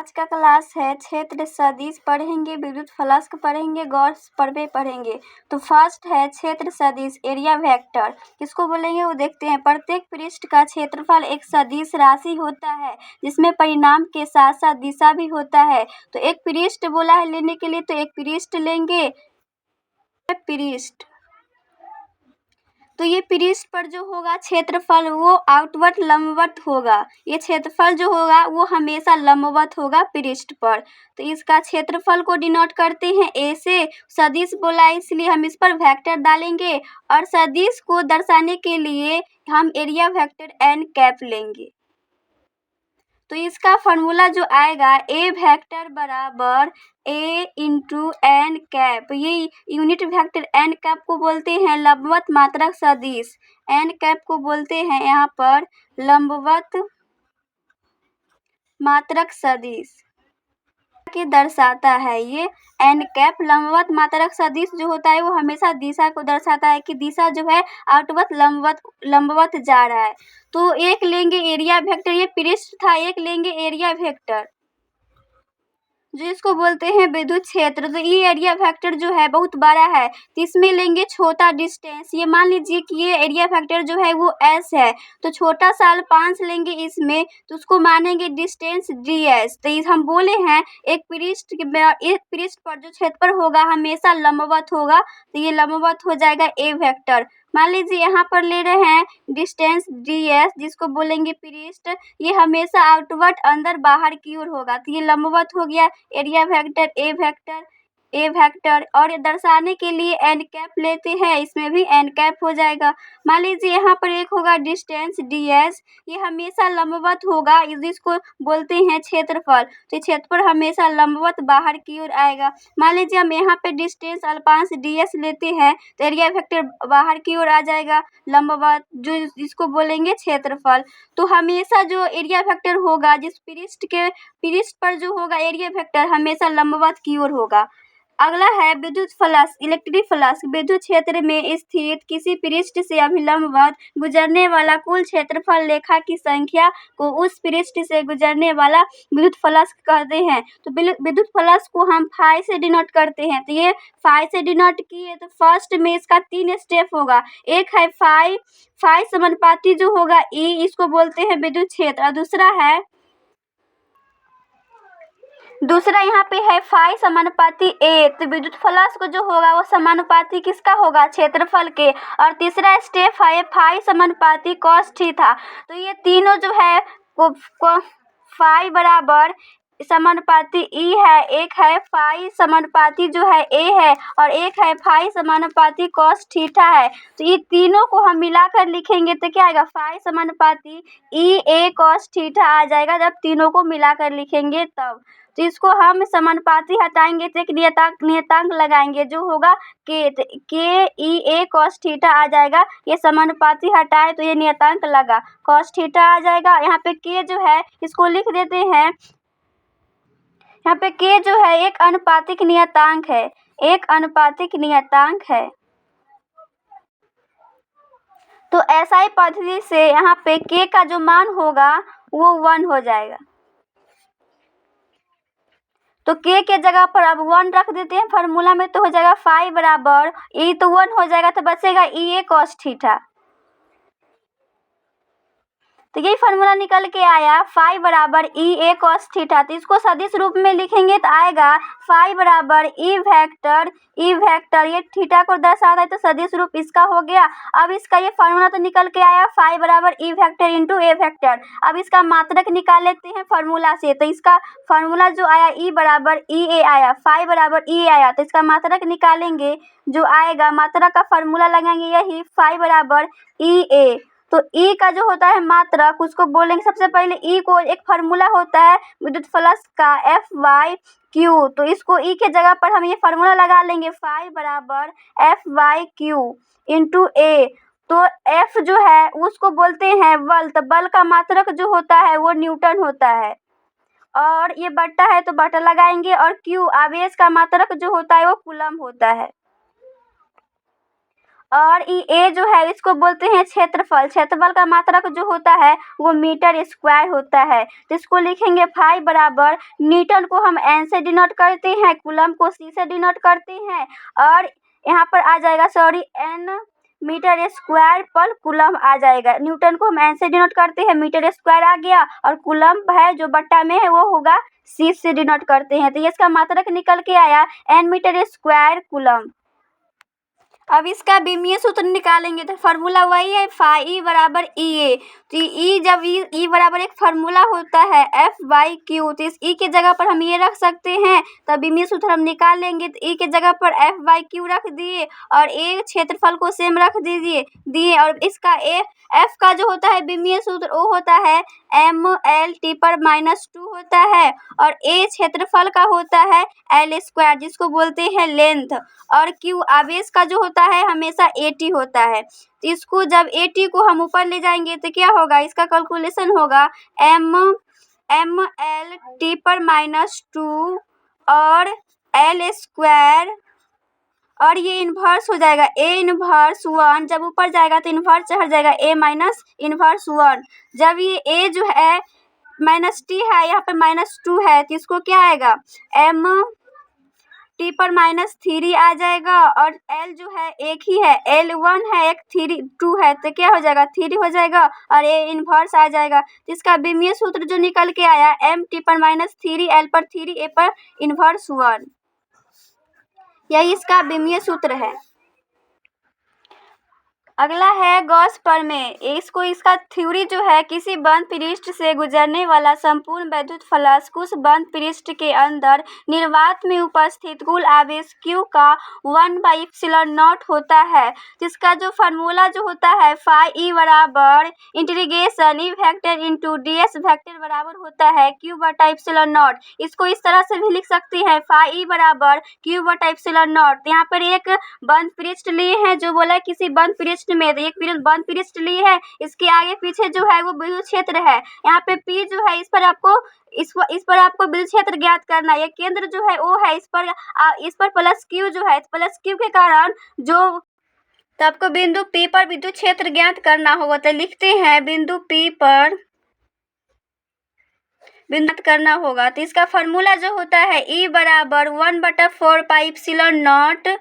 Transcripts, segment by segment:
आज का क्लास है क्षेत्र सदिश पढ़ेंगे, विद्युत फ्लक्स पढ़ेंगे, गॉस प्रमेय पढ़ेंगे। तो फर्स्ट है क्षेत्र सदिश एरिया वेक्टर। किसको बोलेंगे वो देखते हैं। प्रत्येक पृष्ठ का क्षेत्रफल एक सदिश राशि होता है जिसमें परिमाण के साथ साथ दिशा भी होता है। तो एक पृष्ठ बोला है लेने के लिए, तो एक पृष्ठ लेंगे। पृष्ठ तो ये पृष्ठ पर जो होगा क्षेत्रफल वो आउटवर्ड लंबवत होगा। ये क्षेत्रफल जो होगा वो हमेशा लंबवत होगा पृष्ठ पर। तो इसका क्षेत्रफल को डिनोट करते हैं ए से। सदिश बोला इसलिए हम इस पर वेक्टर डालेंगे और सदिश को दर्शाने के लिए हम एरिया वेक्टर एन कैप लेंगे। तो इसका फॉर्मूला जो आएगा ए वेक्टर बराबर ए इंटू एन कैप। ये यूनिट वेक्टर एन कैप को बोलते हैं लंबवत मात्रक सदिश। एन कैप को बोलते हैं यहाँ पर लंबवत मात्रक सदिश के दर्शाता है। ये एन कैप लंबवत मात्रक सदिश जो होता है वो हमेशा दिशा को दर्शाता है कि दिशा जो है आउटवर्ड लंबवत जा रहा है। तो एक लेंगे एरिया वेक्टर, ये पृष्ठ था, एक लेंगे एरिया वेक्टर जो इसको बोलते हैं विद्युत क्षेत्र। तो ये एरिया वेक्टर जो है बहुत बड़ा है, तो इसमें लेंगे छोटा डिस्टेंस। ये मान लीजिए कि ये एरिया वेक्टर जो है वो एस है, तो छोटा सा 5 लेंगे इसमें, तो उसको मानेंगे डिस्टेंस डी एस। तो हम बोले हैं एक पृष्ठ पर जो क्षेत्रफल होगा हमेशा लंबवत होगा, तो ये लंबवत हो जाएगा ए वेक्टर। मान लीजिए यहाँ पर ले रहे हैं डिस्टेंस डी एस जिसको बोलेंगे पृष्ठ, ये हमेशा आउटवर्ड अंदर बाहर की ओर होगा, तो ये लंबवत हो गया एरिया वेक्टर ए वेक्टर। और ये दर्शाने के लिए एन कैप लेते हैं, इसमें भी एन कैप हो जाएगा। मान लीजिए यहाँ पर एक होगा डिस्टेंस डी एस, ये हमेशा लंबवत होगा, जिसको बोलते हैं क्षेत्रफल। तो क्षेत्रफल हमेशा लंबवत बाहर की ओर आएगा। मान लीजिए हम यहाँ पे डिस्टेंस अल्पांश डी एस लेते हैं, तो एरिया वेक्टर बाहर की ओर आ जाएगा लंबवत, जो जिसको बोलेंगे क्षेत्रफल। तो हमेशा जो एरिया वेक्टर होगा जिस पृष्ठ पर जो होगा एरिया वेक्टर हमेशा लंबवत की ओर होगा। अगला है विद्युत फ्लक्स इलेक्ट्रिक फ्लक्स। विद्युत क्षेत्र में स्थित किसी पृष्ठ से अभिलंबवत गुजरने वाला कुल क्षेत्रफल रेखा की संख्या को उस पृष्ठ से गुजरने वाला विद्युत फ्लक्स कहते हैं। तो विद्युत फ्लक्स को हम फाई से डिनोट करते हैं। तो ये फाई से डिनोट किए तो फर्स्ट में इसका 3 स्टेप होगा। एक है फाई समानुपाती जो होगा ई, इसको बोलते हैं विद्युत क्षेत्र। और दूसरा यहाँ पे है फाई समानुपाती ए। तो विद्युत फ्लक्स को जो होगा वो समानुपाती किसका होगा, क्षेत्रफल के। और तीसरा स्टेप है फाई समानुपाती कॉस थीटा। तो ये तीनों जो है को फाई बराबर समानुपाती ई है, एक है फाई समानुपाती जो है ए है, और एक है फाई समानुपाती कॉस थीटा है। तो ये तीनों को हम मिलाकर लिखेंगे तो क्या आएगा, फाई समानुपाती ई ए कॉस थीटा आ जाएगा जब तीनों को मिलाकर लिखेंगे तब। तो इसको हम समानुपाती हटाएंगे तो एक नियतांक लगाएंगे जो होगा के ई ए कॉस थीटा आ जाएगा। ये समानुपाती हटाए तो ये नियतांक लगा, कॉस थीटा आ जाएगा। यहाँ पे के जो है इसको लिख देते हैं, यहाँ पे के जो है एक अनुपातिक नियतांक है, एक अनुपातिक नियतांक है। तो SI पद्धति से यहाँ पे के का जो मान होगा वो 1 हो जाएगा। तो के जगह पर अब 1 रख देते हैं फार्मूला में, तो हो जाएगा फाई बराबर ई, तो 1 हो जाएगा तो बचेगा ई ए कॉस थीटा। तो यही फार्मूला निकल के आया फाई बराबर ई ए कॉस थीटा। तो इसको सदिश रूप में लिखेंगे तो आएगा फाई बराबर ई वेक्टर ये थीटा को दर्शाता है तो सदिश रूप इसका हो गया। अब इसका ये फार्मूला तो निकल के आया फाई बराबर ई वेक्टर इंटू ए वेक्टर। अब इसका मात्रक निकाल लेते हैं फार्मूला से। तो इसका फार्मूला जो आया ई बराबर ई ए आया, फाई बराबर ई आया, तो इसका मात्रक निकालेंगे जो आएगा, मात्रक का फार्मूला लगाएंगे यही फाई बराबर ई ए। तो ई का जो होता है मात्रक उसको बोलेंगे सबसे पहले ई को, एक फार्मूला होता है विद्युत फ्लक्स का एफ वाई क्यू। तो इसको ई के जगह पर हम ये फार्मूला लगा लेंगे फाई बराबर एफ वाई क्यू इंटू ए। तो एफ जो है उसको बोलते हैं बल, तो बल का मात्रक जो होता है वो न्यूटन होता है, और ये बट्टा है तो बट्टा लगाएंगे, और क्यू आवेश का मात्रक जो होता है वो कूलम होता है। और ए जो है इसको बोलते हैं क्षेत्रफल। क्षेत्रफल का मात्रक जो होता है वो मीटर स्क्वायर होता है। तो इसको लिखेंगे फाई बराबर, न्यूटन को हम एन से डिनोट करते हैं, कूलम को सी से डिनोट करते हैं, और यहाँ पर आ जाएगा एन मीटर स्क्वायर पर कूलम आ जाएगा। न्यूटन को हम एन से डिनोट करते हैं, मीटर स्क्वायर आ गया, और कूलम है जो बट्टा में है वो होगा सी से डिनोट करते हैं। तो ये इसका मात्रक निकल के आया एन मीटर स्क्वायर कूलम। अब इसका विमीय सूत्र निकालेंगे तो फार्मूला वही है फाई ई बराबर ई ए। तो ई जब ई बराबर एक फार्मूला होता है एफ बाई क्यू, तो इस ई के जगह पर हम ये रख सकते हैं, तब विमीय सूत्र हम निकाल लेंगे। तो ई के जगह पर एफ बाई क्यू रख दिए और ए क्षेत्रफल को सेम रख दिए और इसका एफ का जो होता है विमीय सूत्र वो होता है एम एल टी पर -2 होता है, और ए क्षेत्रफल का होता है एल स्क्वायर जिसको बोलते हैं लेंथ, और क्यू आवेश का जो होता है हमेशा 80 होता है। तो इसको जब 80 को हम ऊपर ले जाएंगे तो क्या होगा, इसका कैलकुलेशन होगा एम एल टी पर -2 और एल स्क्वायर, और ये इन्वर्स हो जाएगा ए इन्वर्स 1, जब ऊपर जाएगा तो इन्वर्स चढ़ जाएगा ए माइनस इन्वर्स 1। जब ये ए जो है -t है, यहाँ पे -2 है, तो इसको क्या आएगा एम टी पर -3 आ जाएगा, और एल जो है एक ही है, एल 1 है, एक 2 है, तो क्या हो जाएगा 3 हो जाएगा, और ए इन्वर्स आ जाएगा। तो इसका विमीय सूत्र जो निकल के आया एम टी पर -3, एल पर 3, ए पर इन्वर्स 1, यही इसका विमीय सूत्र है। अगला है गॉस प्रमेय। इसका थ्योरी जो है किसी बंद पृष्ठ से गुजरने वाला संपूर्ण वैद्युत फ्लक्स उस बंद पृष्ठ के अंदर निर्वात में उपस्थित कुल आवेश Q का 1/ε0 होता है। जिसका जो फार्मूला जो होता है फाई ई बराबर integration E vector into D S vector बराबर होता है Q/ε0। इसको इस तरह से भी लिख सकते हैं फाई ई बराबर Q/ε0। यहाँ पर एक बंद पृष्ठ लिए हैं, जो बोला है किसी बंद पृष्ठ में, एक बंद पृष्ठ लिए है, इसके आगे पीछे जो है वो विद्युत क्षेत्र है। यहाँ पे P जो है इस पर आपको विद्युत क्षेत्र ज्ञात करना है। ये केंद्र जो है वो है इस पर प्लस Q जो है, प्लस Q के कारण जो, तो आपको बिंदु P पर विद्युत क्षेत्र ज्ञात करना होगा। तो लिखते हैं बिंदु P पर करना होगा। तो इसका फार्मूला जो होता है E बराबर 1/4πε0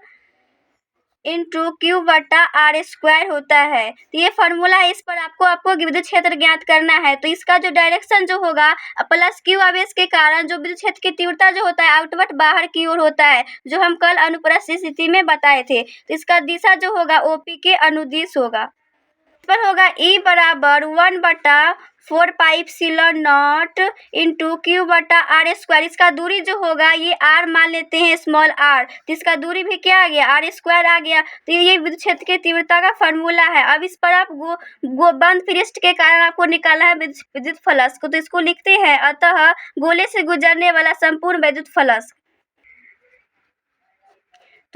इंटू Q/r² होता है। तो ये फार्मूला है, इस पर आपको विद्युत क्षेत्र ज्ञात करना है। तो इसका जो डायरेक्शन जो होगा प्लस Q आवेश के कारण जो विद्युत क्षेत्र की तीव्रता जो होता है आउटवर्ड बाहर की ओर होता है, जो हम कल अनुप्रस्थ स्थिति में बताए थे। तो इसका दिशा जो होगा OP के अनुदिश होगा। इस पर होगा E बराबर 1/4πε0 इंटू Q/r²। इसका दूरी जो होगा ये r मान लेते हैं स्मॉल r, तो इसका दूरी भी क्या आ गया r² आ गया। तो ये विद्युत क्षेत्र की तीव्रता का फार्मूला है। अब इस पर आप बंद पृष्ठ के कारण आपको निकाला है विद्युत फ्लक्स को, तो इसको लिखते हैं अतः गोले से गुजरने वाला संपूर्ण विद्युत फ्लक्स।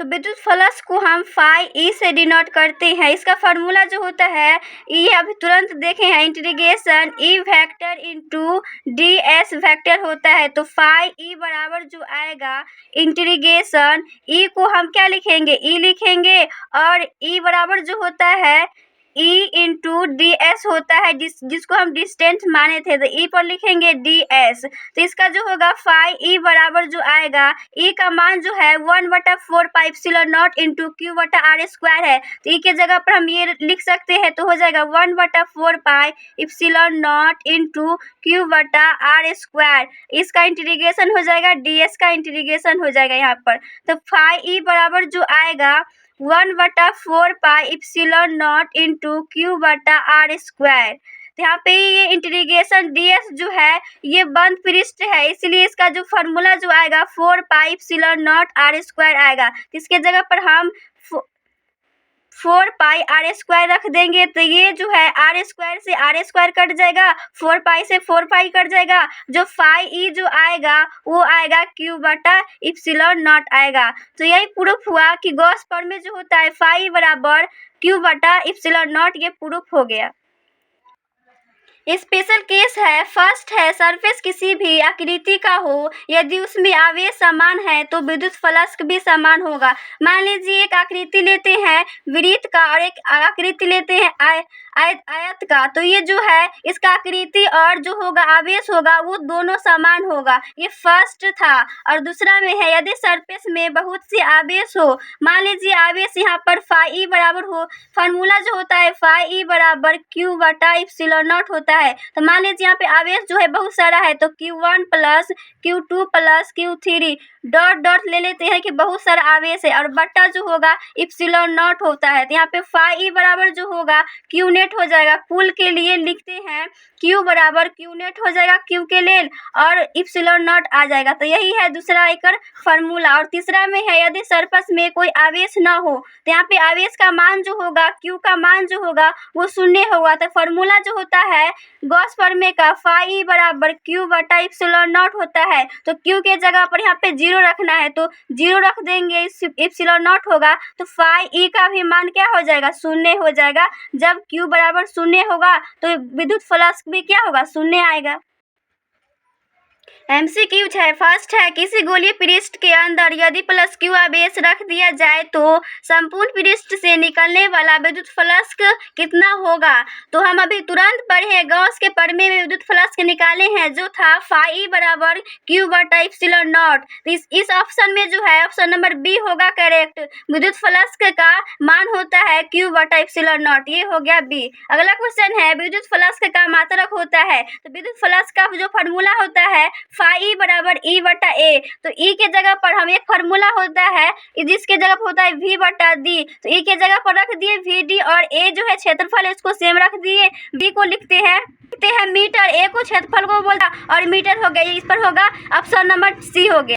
तो विद्युत फ्लक्स को हम फाई ई से डिनोट करते हैं। इसका फार्मूला जो होता है ये अभी तुरंत देखे हैं integration E vector into D S vector होता है। तो फाई ई बराबर जो आएगा इंटीग्रेशन ई को हम क्या लिखेंगे ई लिखेंगे, और ई बराबर जो होता है ई इंटू डी एस होता है, जिसको हम डिस्टेंस माने थे, तो ई पर लिखेंगे डी एस। तो इसका जो होगा फाई ई बराबर जो आएगा ई का मान जो है 1/4πε0 इंटू Q/r² है। तो ई के जगह पर हम ये लिख सकते हैं, तो हो जाएगा 1/4πε0 इंटू Q/r²। इसका इंटीग्रेशन हो जाएगा डी एस का इंटीग्रेशन हो जाएगा यहाँ पर। तो फाई ई बराबर जो आएगा 1/4πε0 इंटू Q/r²। तो यहाँ पे ये इंटीग्रेशन ds जो है ये बंद पृष्ठ है, इसलिए इसका जो फार्मूला जो आएगा 4πε0r² आएगा। इसके जगह पर हम 4πr² रख देंगे, तो ये जो है r² से r² कट जाएगा, 4π से 4π कट जाएगा, जो फाई ई जो आएगा वो आएगा Q/ε0 आएगा। तो यही प्रूफ हुआ कि गॉस प्रमेय जो होता है फाई बराबर Q/ε0, ये प्रूफ हो गया। स्पेशल केस है। फर्स्ट है, सरफेस किसी भी आकृति का हो, यदि उसमें आवेश समान है तो विद्युत फ्लक्स भी समान होगा। मान लीजिए एक आकृति लेते हैं वृत्त का और एक आकृति लेते हैं आयत का, तो ये जो है इसका आकृति और जो होगा आवेश होगा वो दोनों समान होगा। ये फर्स्ट था। और दूसरा में है, यदि सरफेस में बहुत सी आवेश हो, मान लीजिए आवेश यहाँ पर फाई ई बराबर हो, फार्मूला जो होता है फाई ई बराबर क्यू बटा इप्सिलॉन नॉट होता है। तो मान लीजिए यहाँ पे आवेश जो है बहुत सारा है, तो Q1 plus Q2 plus Q3 dot dot ले लेते हैं कि बहुत सारा आवेश है, और बट्टा जो होगा इप्सिलॉन नॉट होता है। तो यहाँ पे फाई ई बराबर जो होगा क्यू नेट हो जाएगा। कुल के लिए लिखते हैं Q बराबर क्यू नेट हो जाएगा Q के लेल, और इप्सिलॉन नॉट आ जाएगा। तो यही है दूसरा एक फार्मूला। और तीसरा में है, यदि सरफेस में कोई आवेश ना हो, तो यहाँ पे आवेश का मान जो होगा Q का मान जो होगा वो शून्य होगा। तो फार्मूला जो होता है गॉस फॉर्मे का फाई बराबर Q बटा इप्सिलॉन नॉट होता है। तो Q के जगह पर यहाँ पे 0 रखना है, तो 0 रख देंगे, इप्सिलॉन नॉट होगा, तो फाई ई का भी मान क्या हो जाएगा, शून्य हो जाएगा। जब Q बराबर शून्य होगा तो विद्युत फ्लक्स भी क्या होगा, शून्य आएगा। MCQ है। फर्स्ट है, किसी गोलीय पृष्ठ के अंदर यदि प्लस क्यू आवेश रख दिया जाए तो संपूर्ण पृष्ठ से निकलने वाला विद्युत फ्लक्स कितना होगा। तो हम अभी तुरंत पढ़े गॉस के प्रमेय में विद्युत फ्लक्स निकाले हैं, जो था फाई बराबर क्यू बटा इप्सिलॉन नॉट। तो इस ऑप्शन में जो है ऑप्शन नंबर बी होगा करेक्ट। विद्युत फ्लक्स का मान होता है क्यू बटा इप्सिलॉन नॉट, ये हो गया बी। अगला क्वेश्चन है, विद्युत फ्लक्स का मात्रक होता है। तो विद्युत फ्लक्स का जो फार्मूला होता है फाई बराबर ई बटा ए। तो ई के जगह पर हम एक फार्मूला होता है जिसके जगह पर होता है वी बटा डी। तो ई के जगह पर रख दिए वी डी, और ए जो है क्षेत्रफल इसको सेम रख दिए। बी को लिखते हैं मीटर, ए को क्षेत्रफल को बोलता, और मीटर हो गया, इस पर होगा ऑप्शन नंबर सी हो गया।